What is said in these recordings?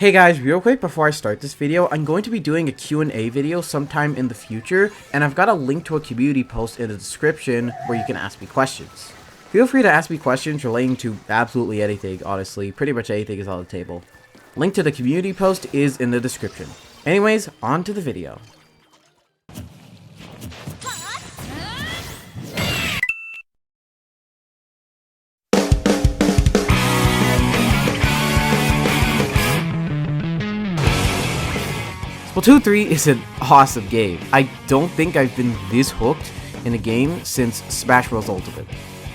Hey guys, real quick before I start this video, I'm going to be doing a Q&A video sometime in the future, and I've got a link to a community post in the description where you can ask me questions. Feel free to ask me questions relating to absolutely anything, honestly. Pretty much anything is on the table. Link to the community post is in the description. Anyways, on to the video. Splatoon 3 is an awesome game. I don't think I've been this hooked in a game since Smash Bros. Ultimate.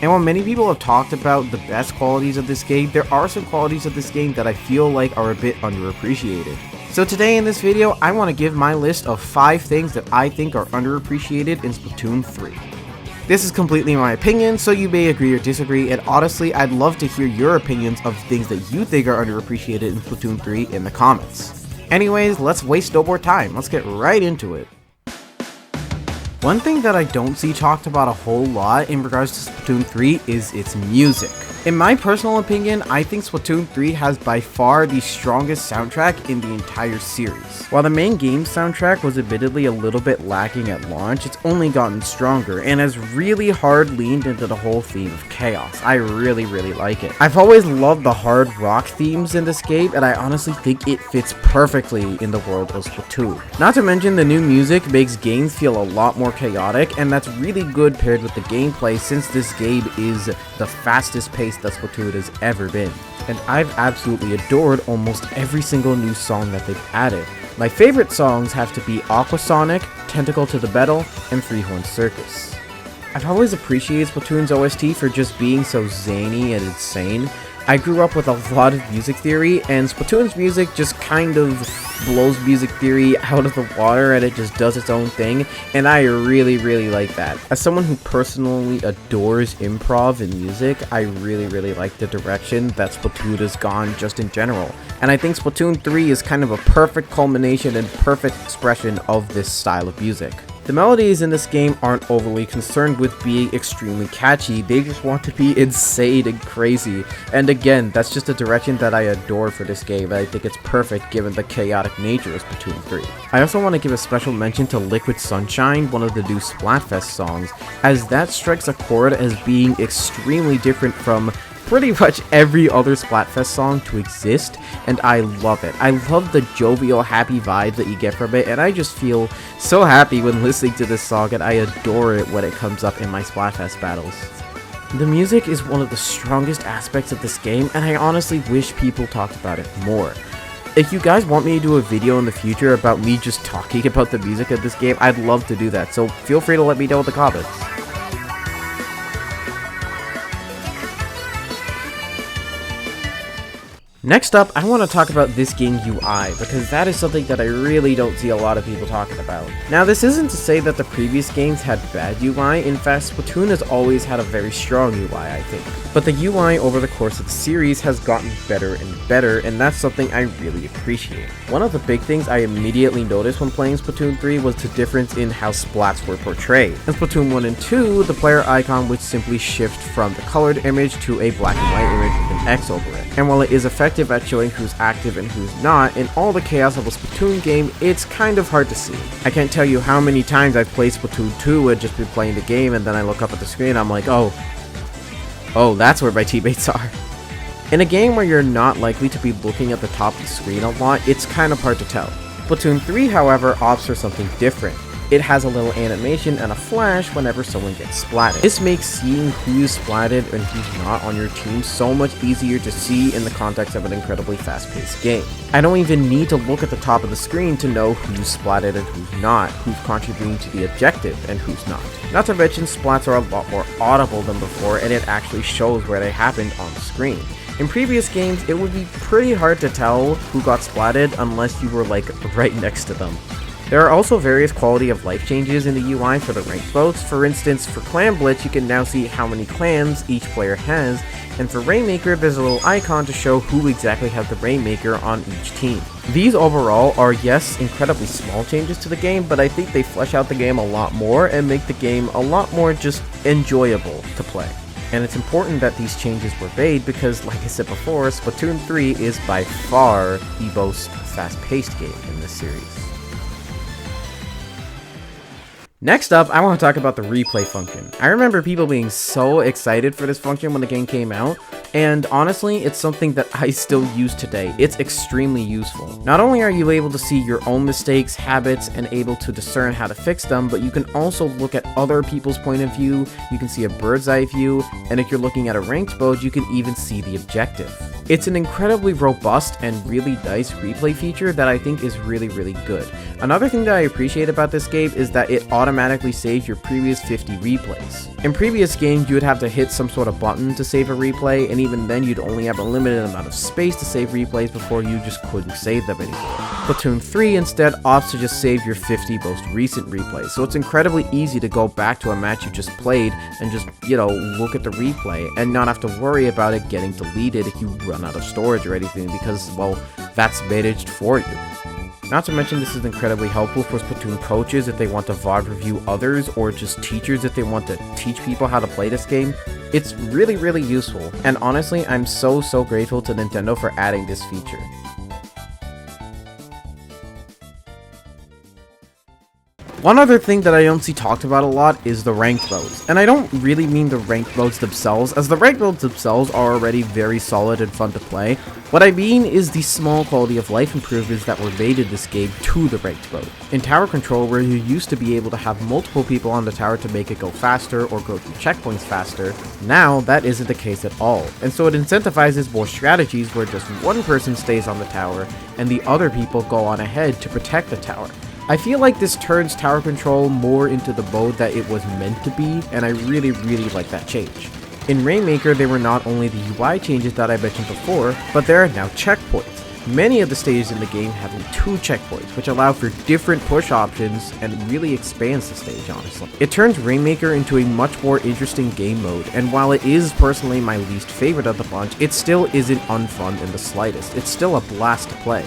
And while many people have talked about the best qualities of this game, there are some qualities of this game that I feel like are a bit underappreciated. So today in this video, I want to give my list of 5 things that I think are underappreciated in Splatoon 3. This is completely my opinion, so you may agree or disagree, and honestly, I'd love to hear your opinions of things that you think are underappreciated in Splatoon 3 in the comments. Anyways, let's waste no more time. Let's get right into it. One thing that I don't see talked about a whole lot in regards to Splatoon 3 is its music. In my personal opinion, I think Splatoon 3 has by far the strongest soundtrack in the entire series. While the main game soundtrack was admittedly a little bit lacking at launch, it's only gotten stronger and has really hard leaned into the whole theme of chaos. I really like it. I've always loved the hard rock themes in this game, and I honestly think it fits perfectly in the world of Splatoon. Not to mention the new music makes games feel a lot more chaotic, and that's really good paired with the gameplay since this game is the fastest paced that Splatoon has ever been. And I've absolutely adored almost every single new song that they've added. My favorite songs have to be Aquasonic, Tentacle to the Battle, and Three Horn Circus. I've always appreciated Splatoon's OST for just being so zany and insane. I grew up with a lot of music theory, and Splatoon's music just kind of blows music theory out of the water and it just does its own thing, and I really like that. As someone who personally adores improv in music, I really like the direction that Splatoon has gone just in general, and I think Splatoon 3 is kind of a perfect culmination and perfect expression of this style of music. The melodies in this game aren't overly concerned with being extremely catchy, they just want to be insane and crazy. And again, that's just a direction that I adore for this game, and I think it's perfect given the chaotic nature of Splatoon 3. I also want to give a special mention to Liquid Sunshine, one of the new Splatfest songs, as that strikes a chord as being extremely different from pretty much every other Splatfest song to exist, and I love it. I love the jovial, happy vibe that you get from it, and I just feel so happy when listening to this song, and I adore it when it comes up in my Splatfest battles. The music is one of the strongest aspects of this game, and I honestly wish people talked about it more. If you guys want me to do a video in the future about me just talking about the music of this game, I'd love to do that, so feel free to let me know in the comments. Next up, I want to talk about this game's UI, because that is something that I really don't see a lot of people talking about. Now, this isn't to say that the previous games had bad UI, in fact, Splatoon has always had a very strong UI, I think. But the UI over the course of the series has gotten better and better, and that's something I really appreciate. One of the big things I immediately noticed when playing Splatoon 3 was the difference in how splats were portrayed. In Splatoon 1 and 2, the player icon would simply shift from the colored image to a black and white image with an X over it. And while it is effective at showing who's active and who's not, in all the chaos of a Splatoon game, it's kind of hard to see. I can't tell you how many times I've played Splatoon 2 and just been playing the game, and then I look up at the screen and I'm like, oh, that's where my teammates are. In a game where you're not likely to be looking at the top of the screen a lot, it's kind of hard to tell. Splatoon 3, however, opts for something different. It has a little animation and a flash whenever someone gets splatted. This makes seeing who's splatted and who's not on your team so much easier to see in the context of an incredibly fast-paced game. I don't even need to look at the top of the screen to know who's splatted and who's not, who's contributing to the objective and who's not. Not to mention, splats are a lot more audible than before, and it actually shows where they happened on the screen. In previous games, it would be pretty hard to tell who got splatted unless you were like right next to them. There are also various quality of life changes in the UI for the ranked votes. For instance, for Clan Blitz, you can now see how many clans each player has, and for Rainmaker, there's a little icon to show who exactly has the Rainmaker on each team. These overall are, yes, incredibly small changes to the game, but I think they flesh out the game a lot more and make the game a lot more just enjoyable to play. And it's important that these changes were made because, like I said before, Splatoon 3 is by far the most fast-paced game in this series. Next up, I want to talk about the replay function. I remember people being so excited for this function when the game came out, and honestly, it's something that I still use today. It's extremely useful. Not only are you able to see your own mistakes, habits, and able to discern how to fix them, but you can also look at other people's point of view, you can see a bird's eye view, and if you're looking at a ranked mode, you can even see the objective. It's an incredibly robust and really nice replay feature that I think is really good. Another thing that I appreciate about this game is that it automatically saves your previous 50 replays. In previous games, you would have to hit some sort of button to save a replay, and even then you'd only have a limited amount of space to save replays before you just couldn't save them anymore. Splatoon 3 instead opts to just save your 50 most recent replays, so it's incredibly easy to go back to a match you just played and just, look at the replay and not have to worry about it getting deleted if you run out of storage or anything because, well, that's managed for you. Not to mention this is incredibly helpful for Splatoon coaches if they want to VOD review others, or just teachers if they want to teach people how to play this game. It's really useful, and honestly, I'm so grateful to Nintendo for adding this feature. One other thing that I don't see talked about a lot is the ranked modes, and I don't really mean the ranked modes themselves, as the ranked modes themselves are already very solid and fun to play. What I mean is the small quality of life improvements that were made in this game to the ranked mode. In tower control, where you used to be able to have multiple people on the tower to make it go faster or go through checkpoints faster, now that isn't the case at all, and so it incentivizes more strategies where just one person stays on the tower and the other people go on ahead to protect the tower. I feel like this turns tower control more into the mode that it was meant to be, and I really like that change. In Rainmaker, there were not only the UI changes that I mentioned before, but there are now checkpoints. Many of the stages in the game have 2 checkpoints, which allow for different push options and really expands the stage, honestly. It turns Rainmaker into a much more interesting game mode, and while it is personally my least favorite of the bunch, it still isn't unfun in the slightest. It's still a blast to play.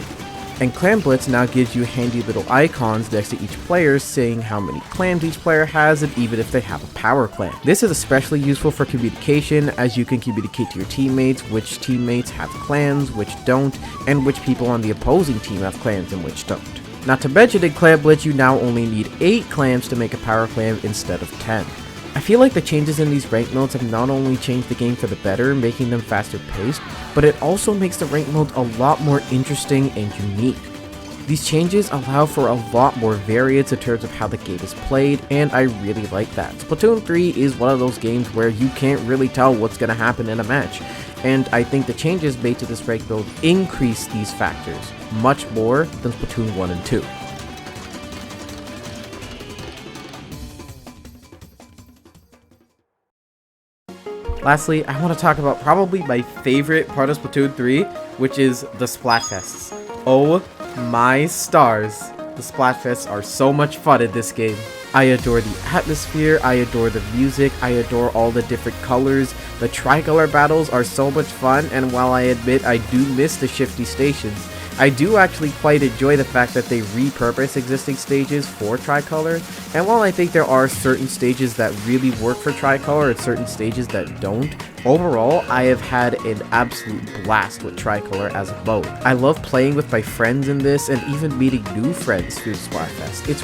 And Clan Blitz now gives you handy little icons next to each player saying how many clans each player has and even if they have a power clan. This is especially useful for communication, as you can communicate to your teammates which teammates have clans, which don't, and which people on the opposing team have clans and which don't. Not to mention in Clan Blitz you now only need 8 clans to make a power clan instead of 10. I feel like the changes in these ranked modes have not only changed the game for the better, making them faster paced, but it also makes the ranked modes a lot more interesting and unique. These changes allow for a lot more variance in terms of how the game is played, and I really like that. Splatoon 3 is one of those games where you can't really tell what's going to happen in a match, and I think the changes made to this ranked mode increase these factors much more than Splatoon 1 and 2. Lastly, I want to talk about probably my favorite part of Splatoon 3, which is the Splatfests. Oh my stars, the Splatfests are so much fun in this game. I adore the atmosphere, I adore the music, I adore all the different colors. The tricolor battles are so much fun, and while I admit I do miss the shifty stations, I do actually quite enjoy the fact that they repurpose existing stages for tricolor, and while I think there are certain stages that really work for tricolor and certain stages that don't, overall I have had an absolute blast with tricolor as a mode. I love playing with my friends in this and even meeting new friends through Splatfest. It's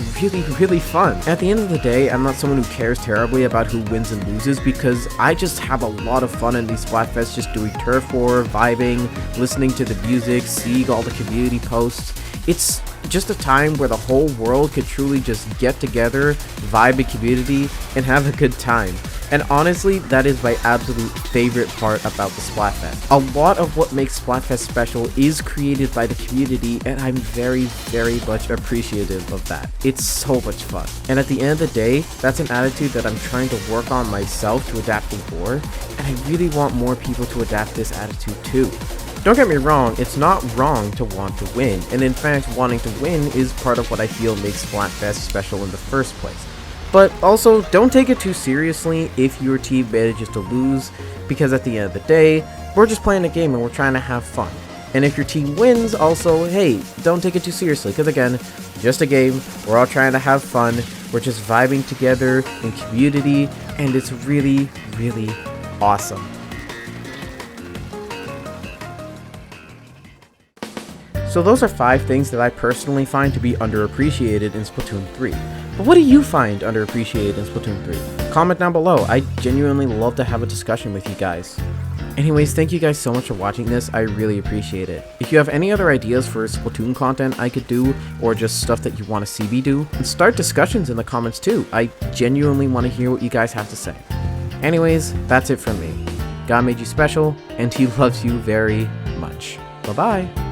really fun. At the end of the day, I'm not someone who cares terribly about who wins and loses because I just have a lot of fun in these Splatfests just doing turf war, vibing, listening to the music, seeing all the community posts. It's just a time where the whole world could truly just get together, vibe in community, and have a good time. And honestly, that is my absolute favorite part about the Splatfest. A lot of what makes Splatfest special is created by the community, and I'm very much appreciative of that. It's so much fun. And at the end of the day, that's an attitude that I'm trying to work on myself to adapting more, and I really want more people to adapt this attitude too. Don't get me wrong, it's not wrong to want to win, and in fact, wanting to win is part of what I feel makes Splatfest special in the first place. But also, don't take it too seriously if your team manages to lose, because at the end of the day, we're just playing a game and we're trying to have fun. And if your team wins, also, hey, don't take it too seriously, because again, just a game, we're all trying to have fun, we're just vibing together in community, and it's really awesome. So those are 5 things that I personally find to be underappreciated in Splatoon 3. But what do you find underappreciated in Splatoon 3? Comment down below. I genuinely love to have a discussion with you guys. Anyways, thank you guys so much for watching this. I really appreciate it. If you have any other ideas for Splatoon content I could do, or just stuff that you want to see me do, start discussions in the comments too. I genuinely want to hear what you guys have to say. Anyways, that's it from me. God made you special, and he loves you very much. Bye-bye.